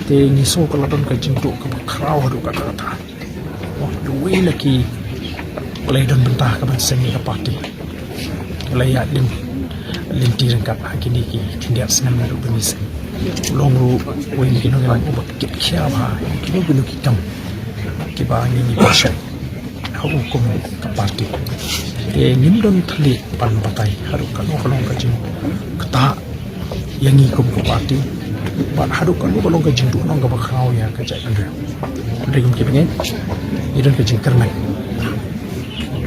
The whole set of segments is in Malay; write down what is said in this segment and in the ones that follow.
te ngiso kaladon ka jingdo ka kraw hadu ka kata oh duwe laki oleh don bentah ka ban sengi ka parti oleh ya lim tiran ka hakini ki tindiap senam hadu benis longru wen kino ngan ubak kip kya ba kino gulu kitam ki ba ni pasha hukum ka parti te nimdon thli pan batai hadu ka no ka jing kata yang ikum ka parti ban hadu kan lu balong ka jingdu nong ka bakhau ya ka jai andre ndegum ki pengen idon ka jing kermen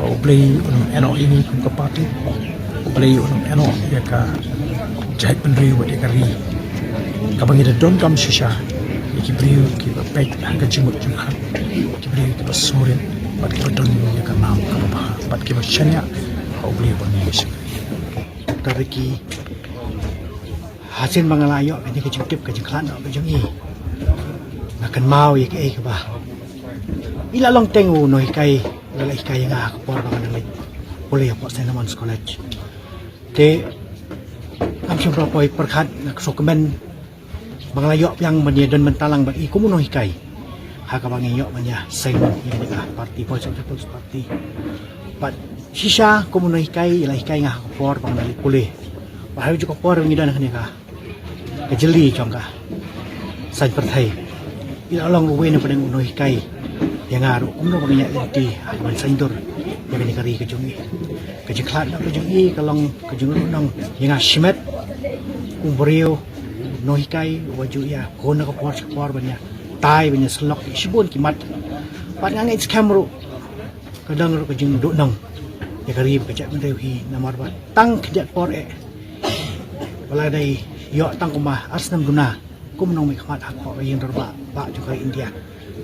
o play on eno ini kum ka parti o play on eno ya ka jai andre wa ya ka ri ka bangi da don kam shisha ki briu ki ba pek ka jingmut jing khan ki briu ki ba sorin bat ki ba don ya ka nam ka ba bat ki ba chanya o play bon ni shi tariki hasil mangalayo ini kejutip kejengklan ke jengi nakan mau ya ke ba ilalong tengu no hikai wala hikai nga ko por bangan nang boleh po sa naman college te am syempre po perkhat nak sokemen mangalayo yang menyedon mentalang bagi kumu no hikai ha ka bangiyo manya seng ini ka party po sa party pat sisa kumu no hikai ila hikai nga ko por bangan boleh bahaya juga por ngidan kan ka kejeli chongka san perthai ila long ruwe na padang unoy kai yang aru kumno bagnya inti man saindur yang ni kari kejungi kejeklat na kejungi kalong kejungi nang yang shimet umbrio noi kai waju ya kona ko por banya tai banya slok sibun kimat padang it's camera kadang ro kejung do nang ya kari kejak mendewi namar ba tang kejak por wala dai yo tang kuma asnam guna kum nong mikmat hak ko yin rba ba juga India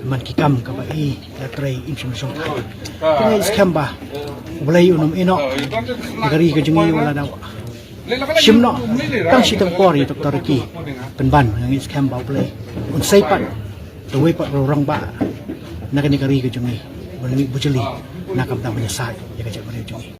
man kikam ka ba i latre information ka kini scam ba ulai unum ino negari ka jungi wala daw simno tang sitang pori doktor ki penban yang scam ba ulai un saipat dawai pat rorang ba negari ka jungi bani bujeli nakam ta menyesal ya ka jungi